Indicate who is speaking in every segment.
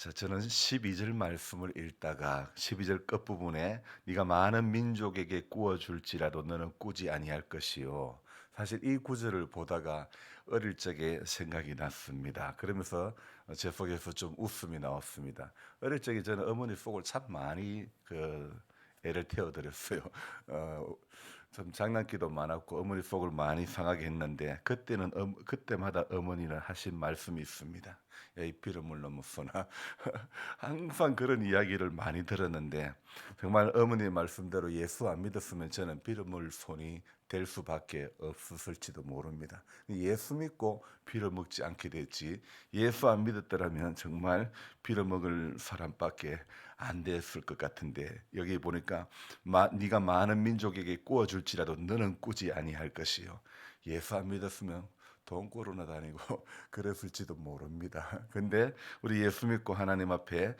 Speaker 1: 자, 저는 12절 말씀을 읽다가 12절 끝부분에 네가 많은 민족에게 꾸어 줄지라도 너는 꾸지 아니할 것이요. 사실 이 구절을 보다가 어릴 적에 생각이 났습니다. 그러면서 제 속에서 좀 웃음이 나왔습니다. 어릴 적에 저는 어머니 속을 참 많이 애를 태워드렸어요. 어, 좀 장난기도 많았고 어머니 속을 많이 상하게 했는데 그때마다 어머니는 하신 말씀이 있습니다. 야, 이 피름을 너무 쏘나 항상 그런 이야기를 많이 들었는데 정말 어머니의 말씀대로 예수 안 믿었으면 저는 비름을 손이 될 수밖에 없었을지도 모릅니다. 예수 믿고 빌어먹지 않게 됐지 예수 안 믿었더라면 정말 빌어먹을 사람밖에 안 됐을 것 같은데 여기 보니까 네가 많은 민족에게 꾸어줄지라도 너는 꾸지 아니할 것이요. 예수 안 믿었으면 돈 꾸러나 다니고 그랬을지도 모릅니다. 근데 우리 예수 믿고 하나님 앞에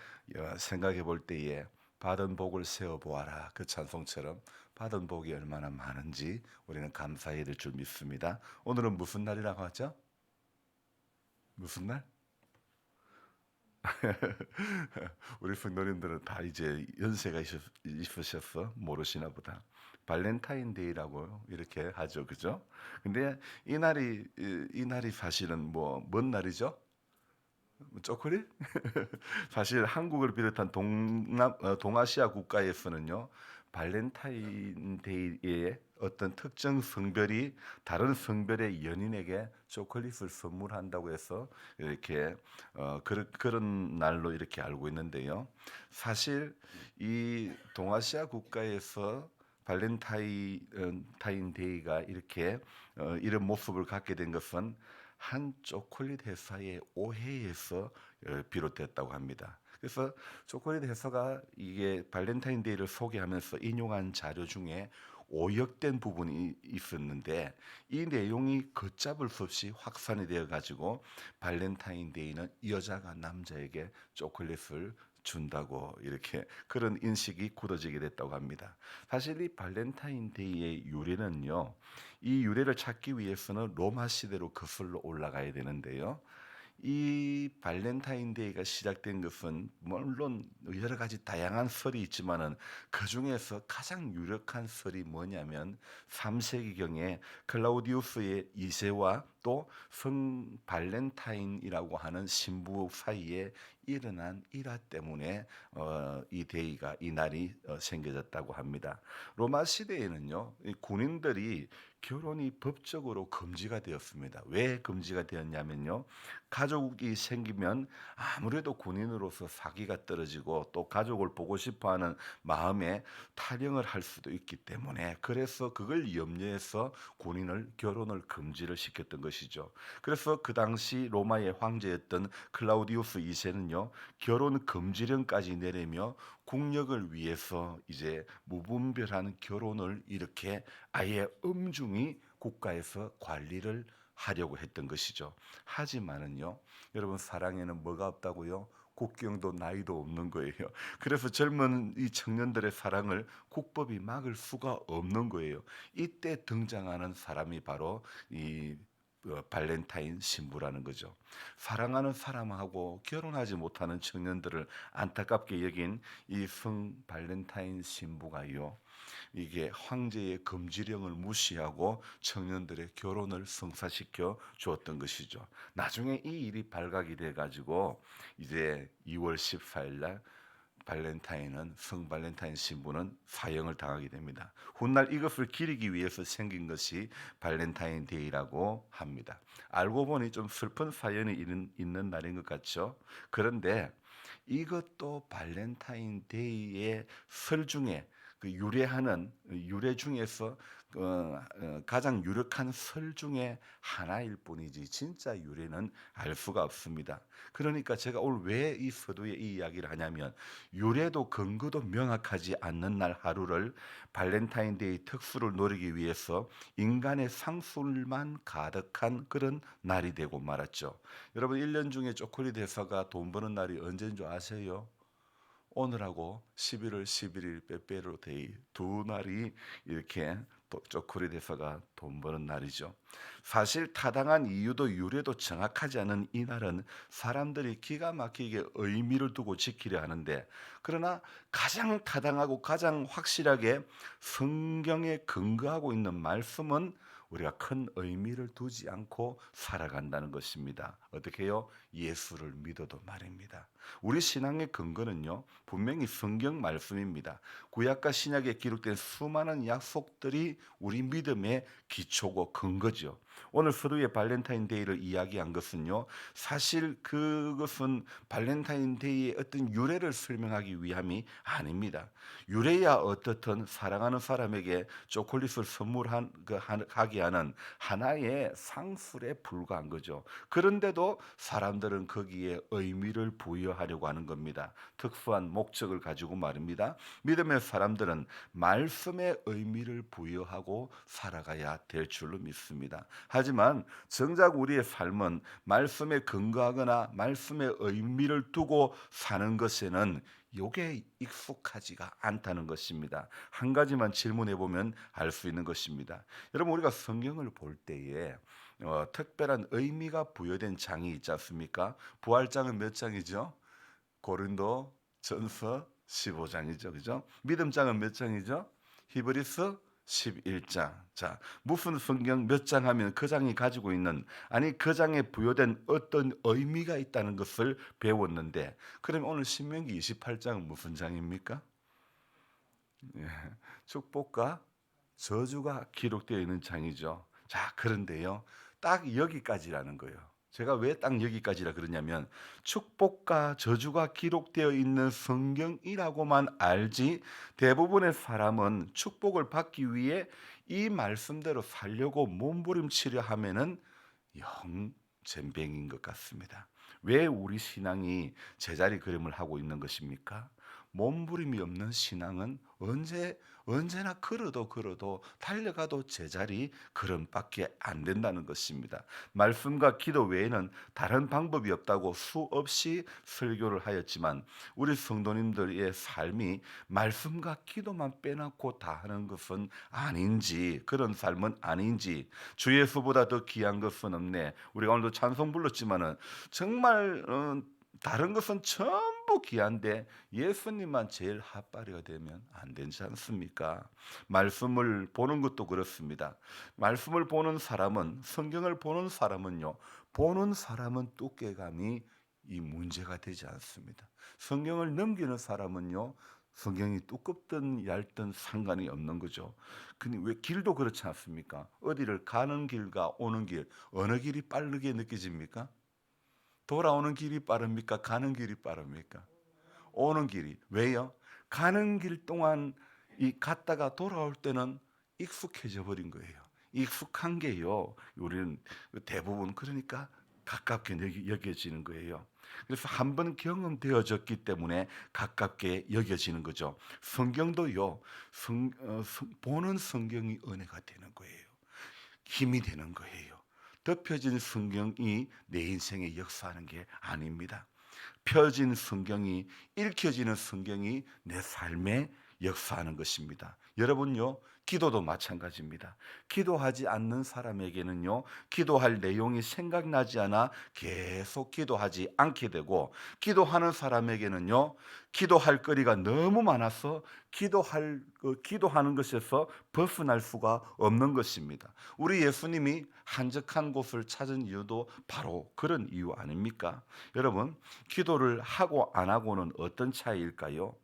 Speaker 1: 생각해 볼 때에 받은 복을 세어 보아라. 그 찬송처럼 받은 복이 얼마나 많은지 우리는 감사해야 될 줄 믿습니다. 오늘은 무슨 날이라고 하죠? 무슨 날? 우리 성도님들은 다 이제 연세가 있으셔서 모르시나 보다. 발렌타인데이라고 이렇게 하죠, 그죠? 근데 이 날이 사실은 뭔 날이죠? 초콜릿? 사실 한국을 비롯한 동아시아 국가에서는요, 발렌타인데이에 어떤 특정 성별이 다른 성별의 연인에게 초콜릿을 선물한다고 해서 이렇게 그런 날로 이렇게 알고 있는데요. 사실 이 동아시아 국가에서 발렌타인데이가 이렇게 이런 모습을 갖게 된 것은 한 초콜릿 회사의 오해에서 비롯됐다고 합니다. 그래서 초콜릿 회사가 이게 발렌타인데이를 소개하면서 인용한 자료 중에 오역된 부분이 있었는데 이 내용이 걷잡을 수 없이 확산이 되어 가지고 발렌타인데이는 여자가 남자에게 초콜릿을 준다고 이렇게 그런 인식이 굳어지게 됐다고 합니다. 사실 이 발렌타인데이의 유래는요. 이 유래를 찾기 위해서는 로마 시대로 거슬러 올라가야 되는데요. 이 발렌타인데이가 시작된 것은 물론 여러 가지 다양한 설이 있지만은 그 중에서 가장 유력한 설이 뭐냐면 3세기경에 클라우디우스의 2세와 또 성 발렌타인이라고 하는 신부 사이에 일어난 일화 때문에 이 날이 생겨졌다고 합니다. 로마 시대에는요, 이 군인들이 결혼이 법적으로 금지가 되었습니다. 왜 금지가 되었냐면요, 가족이 생기면 아무래도 군인으로서 사기가 떨어지고 또 가족을 보고 싶어하는 마음에 탈영을 할 수도 있기 때문에 그래서 그걸 염려해서 결혼을 금지를 시켰던 것이죠. 그래서 그 당시 로마의 황제였던 클라우디우스 2세는요 결혼 금지령까지 내리며 국력을 위해서 이제 무분별한 결혼을 이렇게 아예 엄중히 국가에서 관리를 하려고 했던 것이죠. 하지만은요, 여러분 사랑에는 뭐가 없다고요? 국경도 나이도 없는 거예요. 그래서 젊은 이 청년들의 사랑을 국법이 막을 수가 없는 거예요. 이때 등장하는 사람이 바로 이 발렌타인 신부라는 거죠. 사랑하는 사람하고 결혼하지 못하는 청년들을 안타깝게 여긴 이 성 발렌타인 신부가요. 이게 황제의 금지령을 무시하고 청년들의 결혼을 성사시켜 주었던 것이죠. 나중에 이 일이 발각이 돼 가지고 이제 2월 14일 날 성 발렌타인 신부는 사형을 당하게 됩니다. 훗날 이것을 기리기 위해서 생긴 것이 발렌타인 데이라고 합니다. 알고 보니 좀 슬픈 사연이 있는 날인 것 같죠? 그런데 이것도 발렌타인 데이의 설 중에 그 유래하는 유래 중에서 가장 유력한 설 중에 하나일 뿐이지 진짜 유래는 알 수가 없습니다. 그러니까 제가 오늘 왜 이 서두에 이 이야기를 하냐면 유래도 근거도 명확하지 않는 날 하루를 발렌타인데이 특수를 노리기 위해서 인간의 상술만 가득한 그런 날이 되고 말았죠. 여러분 1년 중에 초콜릿 회사가 돈 버는 날이 언제인 줄 아세요? 오늘하고 11월 11일 빼빼로 데이 두 날이 이렇게 또 쪼크리 대사가 돈 버는 날이죠. 사실 타당한 이유도 유래도 정확하지 않은 이 날은 사람들이 기가 막히게 의미를 두고 지키려 하는데, 그러나 가장 타당하고 가장 확실하게 성경에 근거하고 있는 말씀은 우리가 큰 의미를 두지 않고 살아간다는 것입니다. 어떻게 해요? 예수를 믿어도 말입니다. 우리 신앙의 근거는요, 분명히 성경 말씀입니다. 구약과 신약에 기록된 수많은 약속들이 우리 믿음의 기초고 근거죠. 오늘 서두에 발렌타인데이를 이야기한 것은요, 사실 그것은 발렌타인데이의 어떤 유래를 설명하기 위함이 아닙니다. 유래야 어떻든 사랑하는 사람에게 초콜릿을 하게 하는 하나의 상술에 불과한 거죠. 그런데도 사람들은 거기에 의미를 부여하려고 하는 겁니다. 특수한 목적을 가지고 말입니다. 믿음의 사람들은 말씀에 의미를 부여하고 살아가야 될 줄로 믿습니다. 하지만 정작 우리의 삶은 말씀에 근거하거나 말씀에 의미를 두고 사는 것에는 요게 익숙하지가 않다는 것입니다. 한 가지만 질문해 보면 알 수 있는 것입니다. 여러분, 우리가 성경을 볼 때에 특별한 의미가 부여된 장이 있지 않습니까? 부활장은 몇 장이죠? 고린도 전서 15장이죠. 그죠? 믿음장은 몇 장이죠? 히브리서 11장. 자, 무슨 성경 몇 장 하면 그 장이 가지고 있는, 아니 그 장에 부여된 어떤 의미가 있다는 것을 배웠는데, 그럼 오늘 신명기 28장은 무슨 장입니까? 예, 축복과 저주가 기록되어 있는 장이죠. 자, 그런데요, 딱 여기까지라는 거예요. 제가 왜 딱 여기까지라 그러냐면, 축복과 저주가 기록되어 있는 성경이라고만 알지, 대부분의 사람은 축복을 받기 위해 이 말씀대로 살려고 몸부림치려 하면은 영 젬병인 것 같습니다. 왜 우리 신앙이 제자리 걸음을 하고 있는 것입니까? 몸부림이 없는 신앙은 언제나 걸어도 달려가도 제자리 걸음밖에 안 된다는 것입니다. 말씀과 기도 외에는 다른 방법이 없다고 수없이 설교를 하였지만, 우리 성도님들의 삶이 말씀과 기도만 빼놓고 다 하는 것은 아닌지, 그런 삶은 아닌지, 주 예수보다 더 귀한 것은 없네. 우리가 오늘도 찬송 불렀지만은 정말 다른 것은 전부 귀한데 예수님만 제일 핫바리가 되면 안 되지 않습니까? 말씀을 보는 것도 그렇습니다. 말씀을 보는 사람은, 성경을 보는 사람은요, 보는 사람은 두께감이 이 문제가 되지 않습니다. 성경을 넘기는 사람은요, 성경이 두껍든 얇든 상관이 없는 거죠. 근데 왜 길도 그렇지 않습니까? 어디를 가는 길과 오는 길, 어느 길이 빠르게 느껴집니까? 돌아오는 길이 빠릅니까? 가는 길이 빠릅니까? 오는 길이. 왜요? 가는 길 동안 이 갔다가 돌아올 때는 익숙해져 버린 거예요. 익숙한 게요, 우리는 대부분 그러니까 가깝게 여겨지는 거예요. 그래서 한번 경험되어졌기 때문에 가깝게 여겨지는 거죠. 성경도요, 보는 성경이 은혜가 되는 거예요. 힘이 되는 거예요. 덮여진 성경이 내 인생에 역사하는 게 아닙니다. 펴진 성경이, 읽혀지는 성경이 내 삶에 역사하는 것입니다. 여러분요, 기도도 마찬가지입니다. 기도하지 않는 사람에게는요, 기도할 내용이 생각나지 않아 계속 기도하지 않게 되고, 기도하는 사람에게는요, 기도할 거리가 너무 많아서 기도하는 것에서 벗어날 수가 없는 것입니다. 우리 예수님이 한적한 곳을 찾은 이유도 바로 그런 이유 아닙니까? 여러분, 기도를 하고 안 하고는 어떤 차이일까요?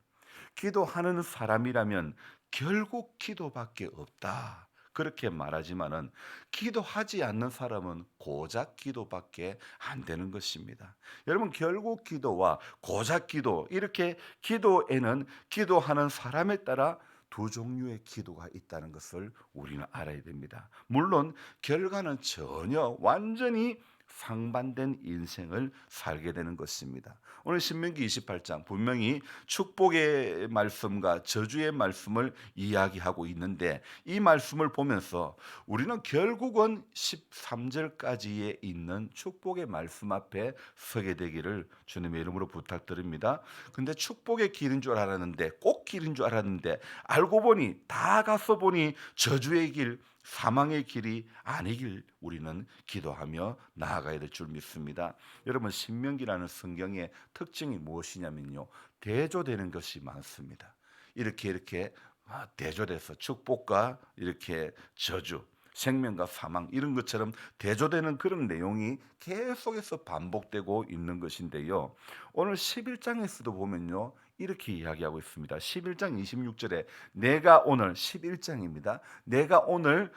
Speaker 1: 기도하는 사람이라면 결국 기도밖에 없다, 그렇게 말하지만은, 기도하지 않는 사람은 고작 기도밖에 안 되는 것입니다. 여러분, 결국 기도와 고작 기도, 이렇게 기도에는 기도하는 사람에 따라 두 종류의 기도가 있다는 것을 우리는 알아야 됩니다. 물론 결과는 전혀 완전히 상반된 인생을 살게 되는 것입니다. 오늘 신명기 28장 분명히 축복의 말씀과 저주의 말씀을 이야기하고 있는데, 이 말씀을 보면서 우리는 결국은 13절까지에 있는 축복의 말씀 앞에 서게 되기를 주님의 이름으로 부탁드립니다. 근데 축복의 길인 줄 알았는데, 꼭 길인 줄 알았는데, 알고 보니 다 가서 보니 저주의 길, 사망의 길이 아니길 우리는 기도하며 나아가야 될 줄 믿습니다. 여러분, 신명기라는 성경의 특징이 무엇이냐면요, 대조되는 것이 많습니다. 이렇게 대조돼서 축복과 이렇게 저주, 생명과 사망, 이런 것처럼 대조되는 그런 내용이 계속해서 반복되고 있는 것인데요, 오늘 11장에서도 보면요 이렇게 이야기하고 있습니다. 11장 26절에 내가 오늘, 11장입니다. 내가 오늘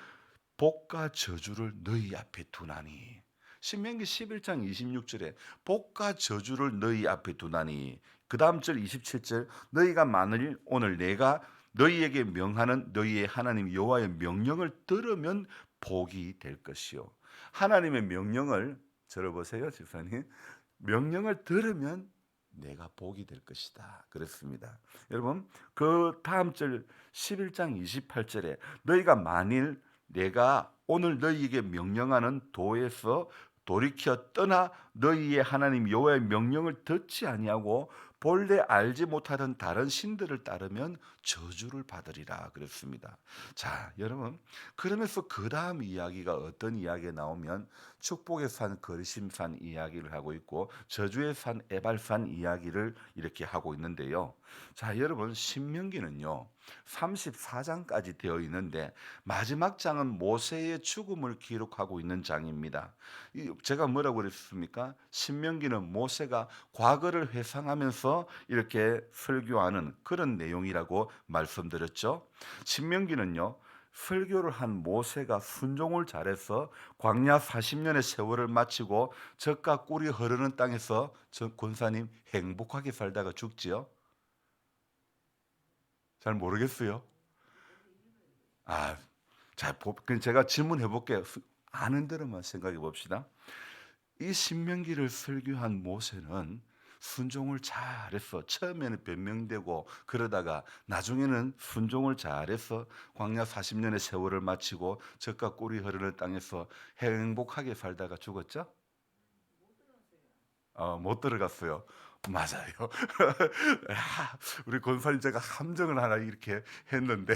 Speaker 1: 복과 저주를 너희 앞에 두나니. 신명기 11장 26절에 복과 저주를 너희 앞에 두나니, 그 다음 절 27절, 너희가 만일 오늘 내가 너희에게 명하는 너희의 하나님 여호와의 명령을 들으면 복이 될 것이요. 하나님의 명령을 들어보세요, 집사님. 명령을 들으면 내가 복이 될 것이다 그랬습니다. 여러분, 그 다음 절 11장 28절에 너희가 만일 내가 오늘 너희에게 명령하는 도에서 돌이켜 떠나 너희의 하나님 여호와의 명령을 듣지 아니하고 본래 알지 못하던 다른 신들을 따르면 저주를 받으리라 그랬습니다. 자, 여러분, 그러면서 그 다음 이야기가 어떤 이야기가 나오면 축복의 산 거리심산 이야기를 하고 있고 저주의 산 에발산 이야기를 이렇게 하고 있는데요. 자, 여러분, 신명기는요 34장까지 되어 있는데 마지막 장은 모세의 죽음을 기록하고 있는 장입니다. 제가 뭐라고 그랬습니까? 신명기는 모세가 과거를 회상하면서 이렇게 설교하는 그런 내용이라고 말씀드렸죠. 신명기는요 설교를 한 모세가 순종을 잘해서 광야 40년의 세월을 마치고 젖과 꿀이 흐르는 땅에서 저 권사님 행복하게 살다가 죽지요. 잘 모르겠어요. 아, 자, 그럼 제가 질문해 볼게요. 아는 대로만 생각해 봅시다. 이 신명기를 설교한 모세는 순종을 잘해서 처음에는 변명되고 그러다가 나중에는 순종을 잘해서 광야 40년의 세월을 마치고 젖과 꿀이 흐르는 땅에서 행복하게 살다가 죽었죠? 못 들어갔어요. 맞아요. 우리 권사님 제가 함정을 하나 이렇게 했는데,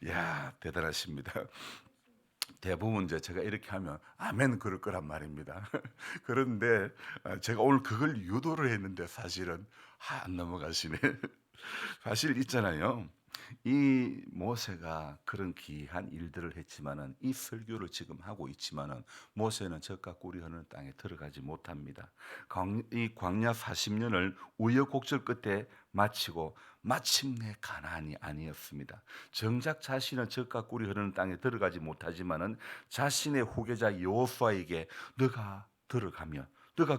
Speaker 1: 야 대단하십니다. 대부분 이제 제가 이렇게 하면 아멘 그럴 거란 말입니다. 그런데 제가 오늘 그걸 유도를 했는데 사실은 안 넘어가시네. 사실 있잖아요. 이 모세가 그런 귀한 일들을 했지만은 이 설교를 지금 하고 있지만은 모세는 젖과 꿀이 흐르는 땅에 들어가지 못합니다. 이 광야 40년을 우여곡절 끝에 마치고 마침내 가나안이 아니었습니다. 정작 자신은 젖과 꿀이 흐르는 땅에 들어가지 못하지만은 자신의 후계자 여호수아에게 너가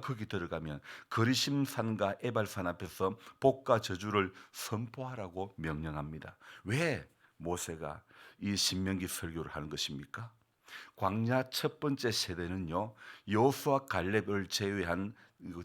Speaker 1: 거기 들어가면 거리심산과 에발산 앞에서 복과 저주를 선포하라고 명령합니다. 왜 모세가 이 신명기 설교를 하는 것입니까? 광야 첫 번째 세대는요 여호수아 갈렙을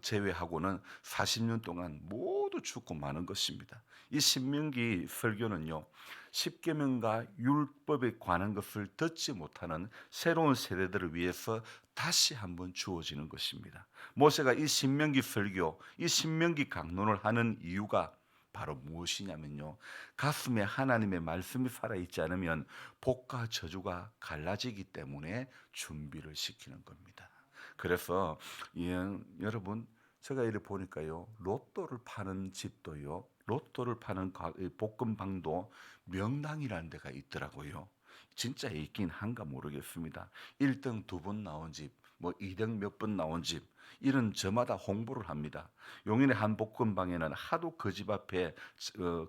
Speaker 1: 제외하고는 40년 동안 모두 죽고 마는 것입니다. 이 신명기 설교는요 십계명과 율법에 관한 것을 듣지 못하는 새로운 세대들을 위해서 다시 한번 주어지는 것입니다. 모세가 이 신명기 설교, 이 신명기 강론을 하는 이유가 바로 무엇이냐면요 가슴에 하나님의 말씀이 살아있지 않으면 복과 저주가 갈라지기 때문에 준비를 시키는 겁니다. 그래서 여러분, 제가 이렇게 보니까요 로또를 파는 집도요 로또를 파는 볶음방도 명당이라는 데가 있더라고요. 진짜 있긴 한가 모르겠습니다. 1등 2번 나온 집, 뭐 2등 몇 번 나온 집, 이런 저마다 홍보를 합니다. 용인의 한 볶음방에는 하도 그 집 앞에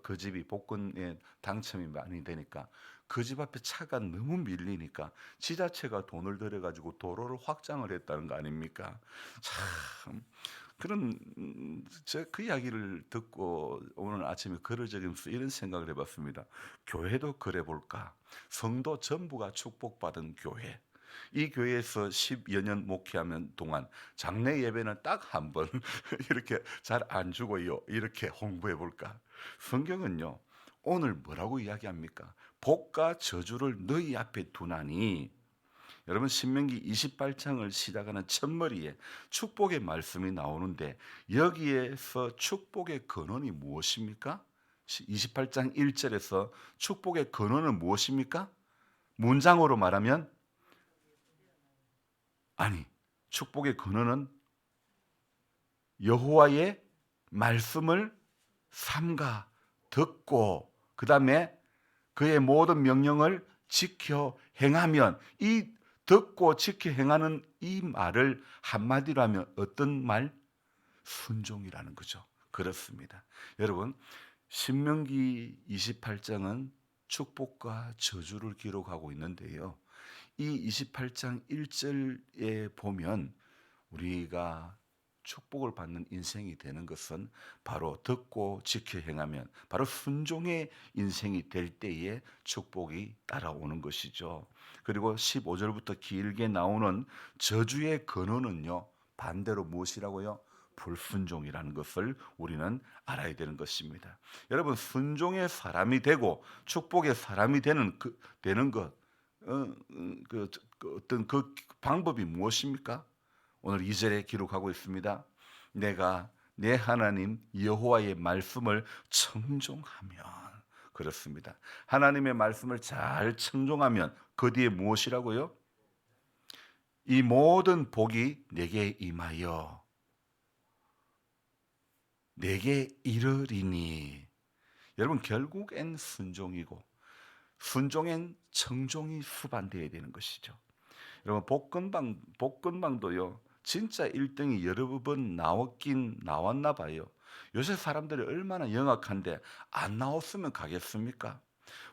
Speaker 1: 그 집이 복권에 당첨이 많이 되니까 그 집 앞에 차가 너무 밀리니까 지자체가 돈을 들여가지고 도로를 확장을 했다는 거 아닙니까? 참 그런 제가 그 이야기를 듣고 오늘 아침에 글을 적으면서 이런 생각을 해봤습니다. 교회도 그래 볼까? 성도 전부가 축복받은 교회. 이 교회에서 10여 년 목회하면 동안 장례 예배는 딱 한 번 이렇게 잘 안 주고요. 이렇게 홍보해 볼까? 성경은요. 오늘 뭐라고 이야기합니까? 복과 저주를 너희 앞에 두나니. 여러분 신명기 28장을 시작하는 첫머리에 축복의 말씀이 나오는데 여기에서 축복의 근원이 무엇입니까? 28장 1절에서 축복의 근원은 무엇입니까? 문장으로 말하면 아니, 축복의 근원은 여호와의 말씀을 삼가 듣고 그다음에 그의 모든 명령을 지켜 행하면, 이 듣고 지켜 행하는 이 말을 한마디로 하면 어떤 말? 순종이라는 거죠. 그렇습니다. 여러분, 신명기 28장은 축복과 저주를 기록하고 있는데요. 이 28장 1절에 보면 우리가 축복을 받는 인생이 되는 것은 바로 듣고 지켜 행하면, 바로 순종의 인생이 될 때에 축복이 따라오는 것이죠. 그리고 15절부터 길게 나오는 저주의 근원은요, 반대로 무엇이라고요? 불순종이라는 것을 우리는 알아야 되는 것입니다. 여러분, 순종의 사람이 되고 축복의 사람이 되는 것, 어떤 그 방법이 무엇입니까? 오늘 2절에 기록하고 있습니다. 내가 내 하나님 여호와의 말씀을 청종하면. 그렇습니다. 하나님의 말씀을 잘 청종하면 그 뒤에 무엇이라고요? 이 모든 복이 내게 임하여 내게 이르리니. 여러분, 결국엔 순종이고 순종엔 청종이 수반되어야 되는 것이죠. 여러분, 복근방도요, 진짜 1등이 여러 번 나왔긴 나왔나 봐요. 요새 사람들이 얼마나 영악한데 안 나왔으면 가겠습니까?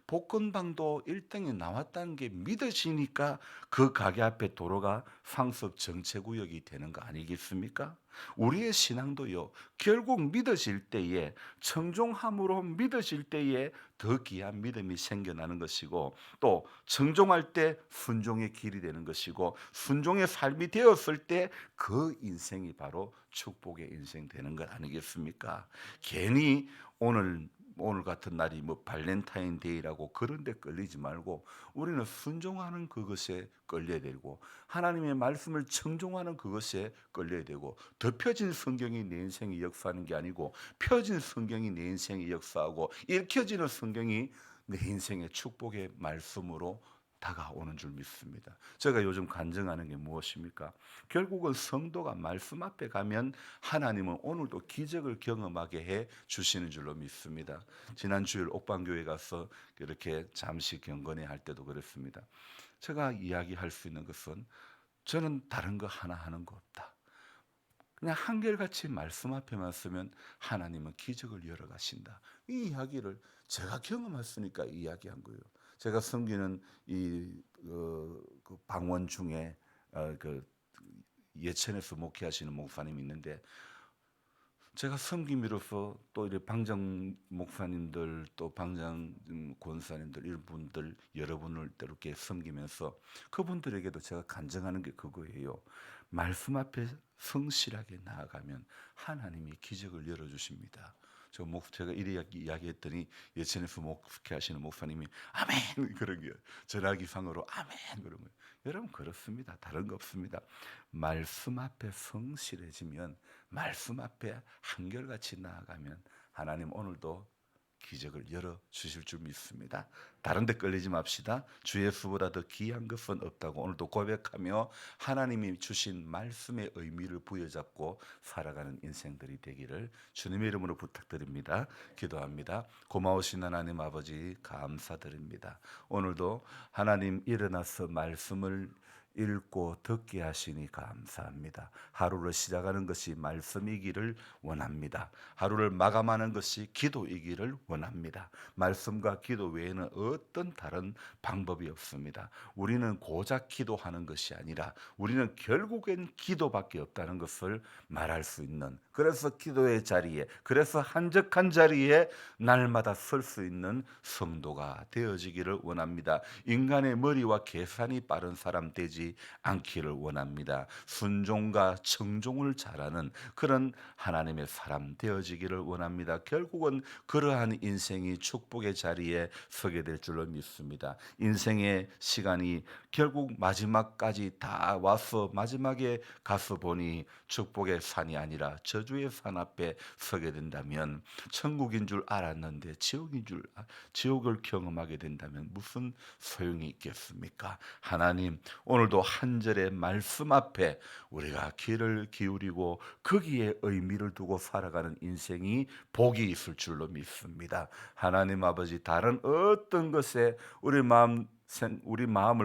Speaker 1: 복근방도 1등이 나왔다는 게 믿어지니까 그 가게 앞에 도로가 상습 정체구역이 되는 거 아니겠습니까? 우리의 신앙도요, 결국 믿어질 때에, 청종함으로 믿어질 때에 더 귀한 믿음이 생겨나는 것이고, 또 청종할 때 순종의 길이 되는 것이고, 순종의 삶이 되었을 때 그 인생이 바로 축복의 인생 되는 것 아니겠습니까? 괜히 오늘 같은 날이 뭐 발렌타인데이라고 그런 데 끌리지 말고 우리는 순종하는 그것에 끌려야 되고 하나님의 말씀을 청종하는 그것에 끌려야 되고, 덮여진 성경이 내 인생이 역사하는 게 아니고 펴진 성경이 내 인생이 역사하고 읽혀지는 성경이 내 인생의 축복의 말씀으로 다가오는 줄 믿습니다. 제가 요즘 간증하는 게 무엇입니까? 결국은 성도가 말씀 앞에 가면 하나님은 오늘도 기적을 경험하게 해 주시는 줄로 믿습니다. 지난 주일 옥방교회 가서 이렇게 잠시 경건회 할 때도 그랬습니다. 제가 이야기할 수 있는 것은 저는 다른 거 하나 하는 거 없다. 그냥 한결같이 말씀 앞에만 서면 하나님은 기적을 열어 가신다. 이 이야기를 제가 경험했으니까 이야기한 거예요. 제가 섬기는 그 방원 중에 그 예천에서 목회하시는 목사님이 있는데, 제가 섬김으로써 또 이렇게 방장 목사님들 또 방장 권사님들 이런 분들 여러분을 이렇게 섬기면서 그분들에게도 제가 간증하는 게 그거예요. 말씀 앞에 성실하게 나아가면 하나님이 기적을 열어주십니다. 제가 이래 이야기했더니 예천에서 목회하시는 목사님이 아멘 그런 게 전화기상으로 아멘 그런 거예요. 여러분, 그렇습니다. 다른 거 없습니다. 말씀 앞에 성실해지면, 말씀 앞에 한결같이 나아가면 하나님 오늘도 기적을 열어 주실 줄 믿습니다. 다른 데 끌리지 맙시다. 주 예수보다 더 귀한 것은 없다고 오늘도 고백하며 하나님이 주신 말씀의 의미를 부여잡고 살아가는 인생들이 되기를 주님의 이름으로 부탁드립니다. 기도합니다. 고마우신 하나님 아버지, 감사드립니다. 오늘도 하나님 일어나서 말씀을 읽고 듣게 하시니 감사합니다. 하루를 시작하는 것이 말씀이기를 원합니다. 하루를 마감하는 것이 기도이기를 원합니다. 말씀과 기도 외에는 어떤 다른 방법이 없습니다. 우리는 고작 기도하는 것이 아니라 우리는 결국엔 기도밖에 없다는 것을 말할 수 있는, 그래서 기도의 자리에, 그래서 한적한 자리에 날마다 설 수 있는 성도가 되어지기를 원합니다. 인간의 머리와 계산이 빠른 사람 되지 붙들리지 않기를 원합니다. 순종과 청종을 잘하는 그런 하나님의 사람 되어지기를 원합니다. 결국은 그러한 인생이 축복의 자리에 서게 될 줄로 믿습니다. 인생의 시간이 결국 마지막까지 다 와서 마지막에 가서 보니 축복의 산이 아니라 저주의 산 앞에 서게 된다면, 천국인 줄 알았는데 지옥을 경험하게 된다면 무슨 소용이 있겠습니까? 하나님, 오늘도 한 절의 말씀 앞에 우리가 귀를 기울이고 거기에 의미를 두고 살아가는 인생이 복이 있을 줄로 믿습니다. 하나님 아버지, 다른 어떤 것에 우리 마음을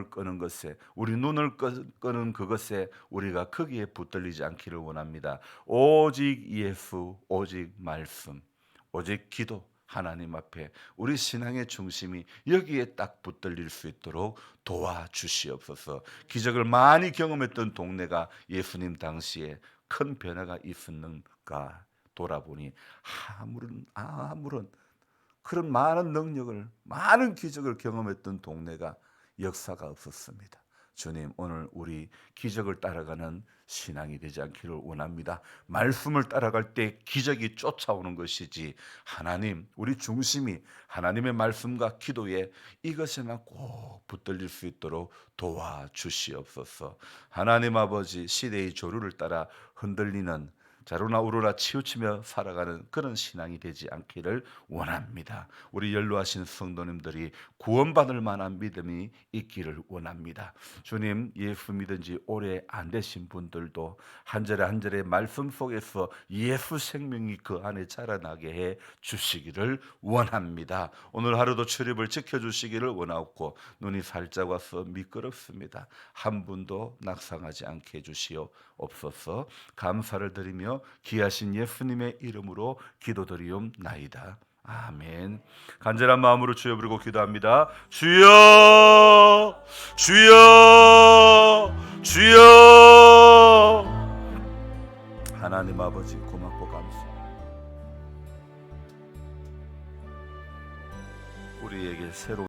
Speaker 1: 끄는 것에, 우리 눈을 끄는 그것에 우리가 거기에 붙들리지 않기를 원합니다. 오직 예수, 오직 말씀, 오직 기도, 하나님 앞에 우리 신앙의 중심이 여기에 딱 붙들릴 수 있도록 도와주시옵소서. 기적을 많이 경험했던 동네가 예수님 당시에 큰 변화가 있었는가 돌아보니 아무런 그런 많은 능력을, 많은 기적을 경험했던 동네가 역사가 없었습니다. 주님, 오늘 우리 기적을 따라가는 신앙이 되지 않기를 원합니다. 말씀을 따라갈 때 기적이 쫓아오는 것이지, 하나님, 우리 중심이 하나님의 말씀과 기도에 이것에만 꼭 붙들릴 수 있도록 도와주시옵소서. 하나님 아버지, 시대의 조류를 따라 흔들리는, 자루나 우루나 치우치며 살아가는 그런 신앙이 되지 않기를 원합니다. 우리 연로하신 성도님들이 구원받을 만한 믿음이 있기를 원합니다. 주님, 예수 믿은 지 오래 안 되신 분들도 한 절에 한 절의 말씀 속에서 예수 생명이 그 안에 자라나게 해 주시기를 원합니다. 오늘 하루도 출입을 지켜주시기를 원하고, 눈이 살짝 와서 미끄럽습니다. 한 분도 낙상하지 않게 해주시옵소서. 감사를 드리며 귀하신 예수님의 이름으로 기도드리옵나이다. 아멘. 간절한 마음으로 주여 부르고 기도합니다. 주여, 주여, 주여. 하나님 아버지, 고맙고 감사합니다. 우리에게 새로운